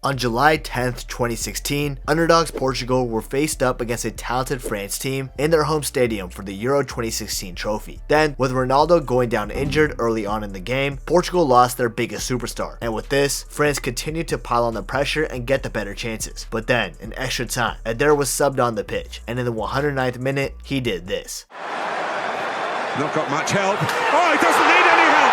On July 10th, 2016, underdogs Portugal were faced up against a talented France team in their home stadium for the Euro 2016 trophy. Then, with Ronaldo going down injured early on in the game, Portugal lost their biggest superstar. And with this, France continued to pile on the pressure and get the better chances. But then, in extra time, Eder was subbed on the pitch, and in the 109th minute, he did this. Not got much help. Oh, he doesn't need any help!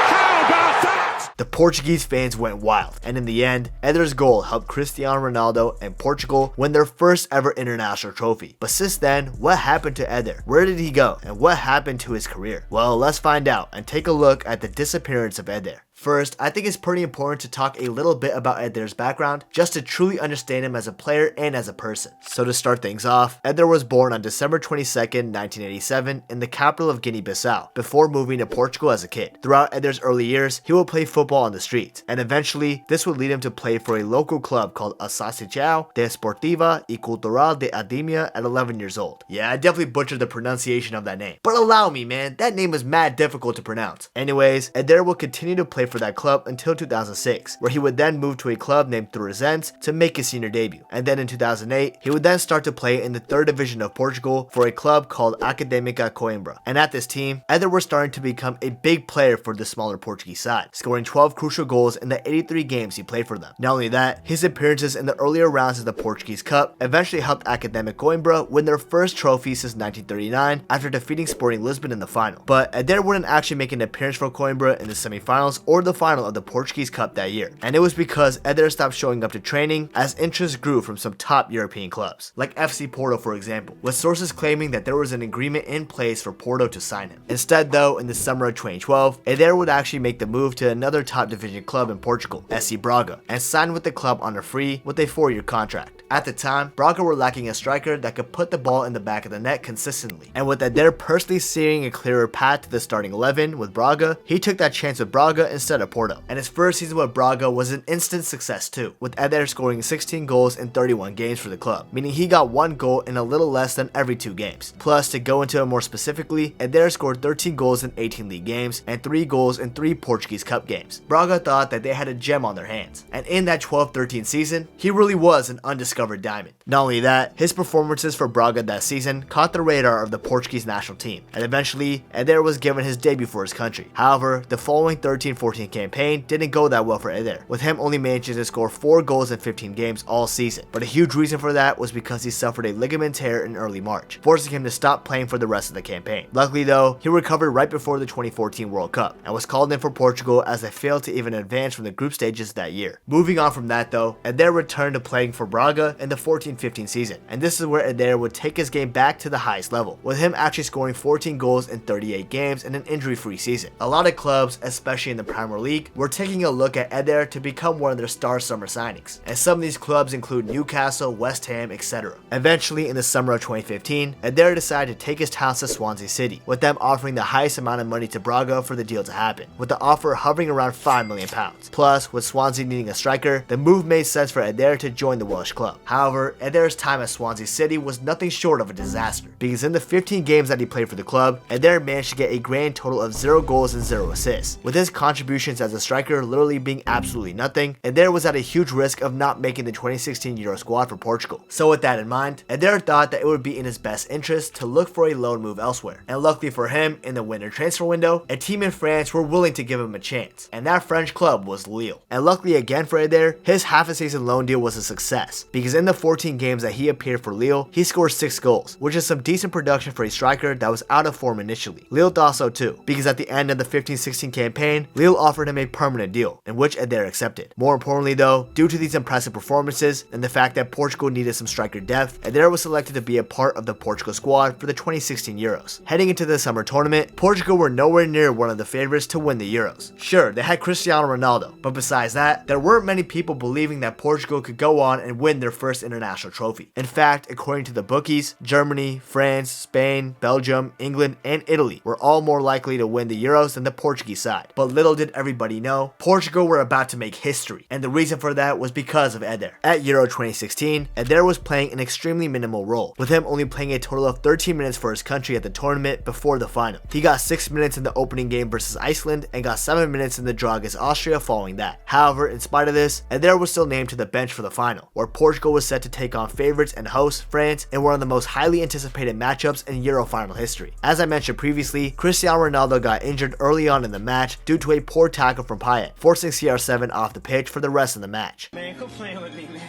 How about that? The Portuguese fans went wild, and in the end, Eder's goal helped Cristiano Ronaldo and Portugal win their first ever international trophy. But since then, what happened to Eder? Where did he go? And what happened to his career? Well, let's find out and take a look at the disappearance of Eder. First, I think it's pretty important to talk a little bit about Eder's background, just to truly understand him as a player and as a person. So to start things off, Eder was born on December 22nd, 1987 in the capital of Guinea-Bissau, before moving to Portugal as a kid. Throughout Eder's early years, he would play football on the streets, and eventually, this would lead him to play for a local club called Associação Desportiva e Cultural de Ademia at 11 years old. Yeah, I definitely butchered the pronunciation of that name. But allow me, man, that name was mad difficult to pronounce. Anyways, Eder would continue to play for that club until 2006, where he would then move to a club named Torresens to make his senior debut. And then in 2008, he would then start to play in the 3rd division of Portugal for a club called Académica Coimbra. And at this team, Eder was starting to become a big player for the smaller Portuguese side, scoring 12 crucial goals in the 83 games he played for them. Not only that, his appearances in the earlier rounds of the Portuguese Cup eventually helped Académica Coimbra win their first trophy since 1939 after defeating Sporting Lisbon in the final. But Eder wouldn't actually make an appearance for Coimbra in the semifinals or the final of the Portuguese Cup that year, and it was because Eder stopped showing up to training as interest grew from some top European clubs, like FC Porto for example, with sources claiming that there was an agreement in place for Porto to sign him. Instead though, in the summer of 2012, Eder would actually make the move to another top division club in Portugal, SC Braga, and sign with the club on a free with a 4-year contract. At the time, Braga were lacking a striker that could put the ball in the back of the net consistently, and with Eder personally seeing a clearer path to the starting 11 with Braga, he took that chance with Braga instead of Porto. And his first season with Braga was an instant success too, with Eder scoring 16 goals in 31 games for the club, meaning he got 1 goal in a little less than every 2 games. Plus, to go into it more specifically, Eder scored 13 goals in 18 league games and 3 goals in 3 Portuguese Cup games. Braga thought that they had a gem on their hands, and in that 12-13 season, he really was an undiscovered diamond. Not only that, his performances for Braga that season caught the radar of the Portuguese national team, and eventually, Eder was given his debut for his country. However, the following 13-14 campaign didn't go that well for Eder, with him only managing to score 4 goals in 15 games all season. But a huge reason for that was because he suffered a ligament tear in early March, forcing him to stop playing for the rest of the campaign. Luckily though, he recovered right before the 2014 World Cup, and was called in for Portugal as they failed to even advance from the group stages that year. Moving on from that though, Eder returned to playing for Braga in the 14-15 season, and this is where Eder would take his game back to the highest level, with him actually scoring 14 goals in 38 games in an injury-free season. A lot of clubs, especially in the Premier League, were taking a look at Eder to become one of their star summer signings, and some of these clubs include Newcastle, West Ham, etc. Eventually, in the summer of 2015, Eder decided to take his talents to Swansea City, with them offering the highest amount of money to Braga for the deal to happen, with the offer hovering around £5 million. Plus, with Swansea needing a striker, the move made sense for Eder to join the Welsh club. However, Eder's time at Swansea City was nothing short of a disaster, because in the 15 games that he played for the club, Eder managed to get a grand total of 0 goals and 0 assists, with his contributions as a striker literally being absolutely nothing. Eder was at a huge risk of not making the 2016 Euro squad for Portugal. So with that in mind, Eder thought that it would be in his best interest to look for a loan move elsewhere, and luckily for him, in the winter transfer window, a team in France were willing to give him a chance, and that French club was Lille. And luckily again for Eder, his half-a-season loan deal was a success, because in the 14 games that he appeared for Lille, he scored 6 goals, which is some decent production for a striker that was out of form initially. Lille thought so too, because at the end of the 15-16 campaign, Lille offered him a permanent deal, in which Eder accepted. More importantly though, due to these impressive performances and the fact that Portugal needed some striker depth, Eder was selected to be a part of the Portugal squad for the 2016 Euros. Heading into the summer tournament, Portugal were nowhere near one of the favorites to win the Euros. Sure, they had Cristiano Ronaldo, but besides that, there weren't many people believing that Portugal could go on and win their first international trophy. In fact, according to the bookies, Germany, France, Spain, Belgium, England, and Italy were all more likely to win the Euros than the Portuguese side. But little did did everybody know, Portugal were about to make history, and the reason for that was because of Eder. At Euro 2016, Eder was playing an extremely minimal role, with him only playing a total of 13 minutes for his country at the tournament before the final. He got 6 minutes in the opening game versus Iceland and got 7 minutes in the draw against Austria following that. However, in spite of this, Eder was still named to the bench for the final, where Portugal was set to take on favorites and hosts France in one of the most highly anticipated matchups in Euro final history. As I mentioned previously, Cristiano Ronaldo got injured early on in the match due to a poor tackle from Payet, forcing CR7 off the pitch for the rest of the match. Man, quit playing with me, man.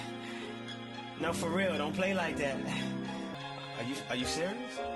No, for real, don't play like that. Are you serious?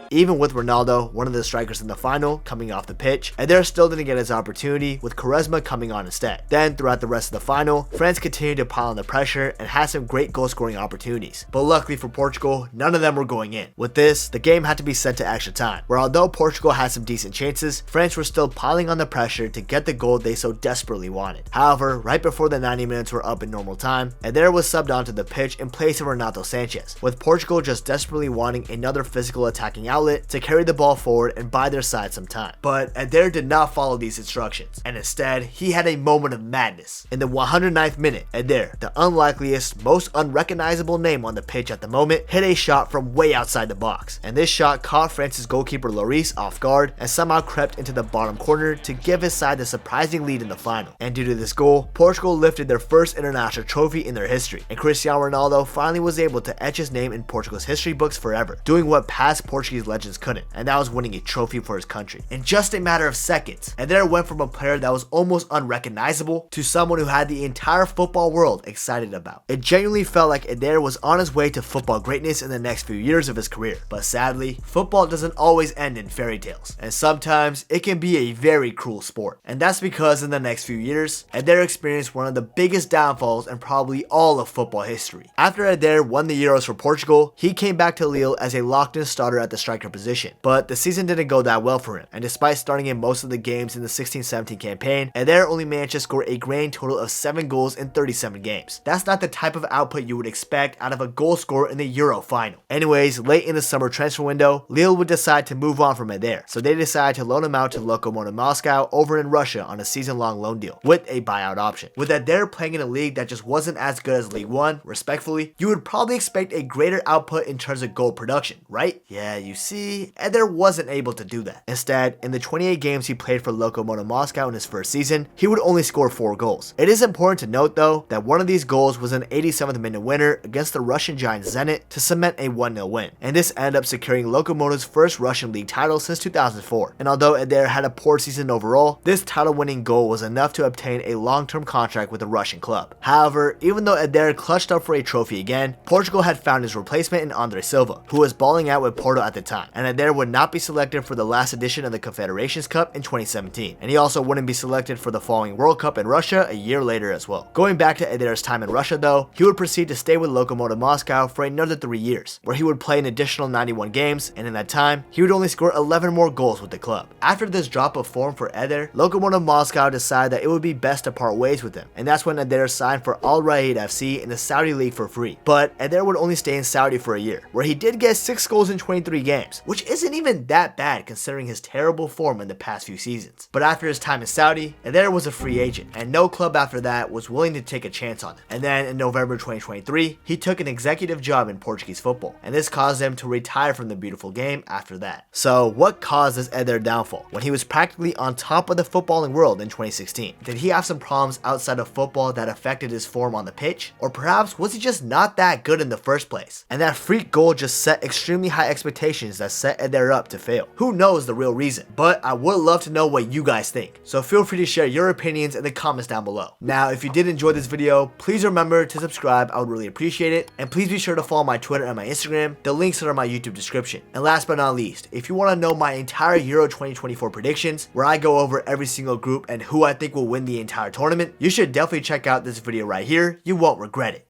Even with Ronaldo, one of the strikers in the final, coming off the pitch, Eder still didn't get his opportunity, with Quaresma coming on instead. Then, throughout the rest of the final, France continued to pile on the pressure and had some great goal scoring opportunities. But luckily for Portugal, none of them were going in. With this, the game had to be sent to extra time, where although Portugal had some decent chances, France were still piling on the pressure to get the goal they so desperately wanted. However, right before the 90 minutes were up in normal time, Eder was subbed onto the pitch in place of Renato Sanchez, with Portugal just desperately wanting another physical attacking outlet to carry the ball forward and buy their side some time. But Eder did not follow these instructions, and instead, he had a moment of madness. In the 109th minute, Eder, the unlikeliest, most unrecognizable name on the pitch at the moment, hit a shot from way outside the box, and this shot caught France's goalkeeper Lloris off guard and somehow crept into the bottom corner to give his side the surprising lead in the final. And due to this goal, Portugal lifted their first international trophy in their history, and Cristiano Ronaldo finally was able to etch his name in Portugal's history books forever, doing what past Portuguese legends couldn't, and that was winning a trophy for his country. In just a matter of seconds, Eder went from a player that was almost unrecognizable to someone who had the entire football world excited about. It genuinely felt like Eder was on his way to football greatness in the next few years of his career. But sadly, football doesn't always end in fairy tales, and sometimes it can be a very cruel sport. And that's because in the next few years, Eder experienced one of the biggest downfalls in probably all of football history. After Eder won the Euros for Portugal, he came back to Lille as a locked-in starter at the striker position, but the season didn't go that well for him, and despite starting in most of the games in the 16-17 campaign, Eder only managed to score a grand total of 7 goals in 37 games. That's not the type of output you would expect out of a goal scorer in the Euro final. Anyways, late in the summer transfer window, Lille would decide to move on from Eder, so they decided to loan him out to Lokomotiv Moscow over in Russia on a season-long loan deal, with a buyout option. With Eder playing in a league that just wasn't as good as League 1, respectfully, you would probably expect a greater output in terms of goal production, right? Yeah, you see, Eder wasn't able to do that. Instead, in the 28 games he played for Lokomotiv Moscow in his first season, he would only score 4 goals. It is important to note though, that one of these goals was an 87th minute winner against the Russian giant Zenit to cement a 1-0 win, and this ended up securing Lokomotiv's first Russian league title since 2004. And although Eder had a poor season overall, this title winning goal was enough to obtain a long-term contract with a Russian club. However, even though Eder clutched up for a trophy again, Portugal had found his replacement in Andre Silva, who was balling out with Porto at the time, and Eder would not be selected for the last edition of the Confederations Cup in 2017, and he also wouldn't be selected for the following World Cup in Russia a year later as well. Going back to Eder's time in Russia though, he would proceed to stay with Lokomotiv Moscow for another 3 years, where he would play an additional 91 games, and in that time, he would only score 11 more goals with the club. After this drop of form for Eder, Lokomotiv Moscow decided that it would be best to part ways with him, and that's when Eder signed for Al Raed FC in the Saudi League for free. But Eder would only stay in Saudi for a year, where he did get 6 goals in 23 games, which isn't even that bad considering his terrible form in the past few seasons. But after his time in Saudi, Eder was a free agent, and no club after that was willing to take a chance on him. And then in November 2023, he took an executive job in Portuguese football, and this caused him to retire from the beautiful game after that. So what caused this Eder downfall when he was practically on top of the footballing world in 2016? Did he have some problems outside of football that affected his form on the pitch? Or perhaps was he just not that good in the first place? And that freak goal just set extremely high expectations that set Eder up to fail. Who knows the real reason? But I would love to know what you guys think, so feel free to share your opinions in the comments down below. Now, if you did enjoy this video, please remember to subscribe, I would really appreciate it, and please be sure to follow my Twitter and my Instagram, the links are in my YouTube description. And last but not least, if you want to know my entire Euro 2024 predictions, where I go over every single group and who I think will win the entire tournament, you should definitely check out this video right here, you won't regret it.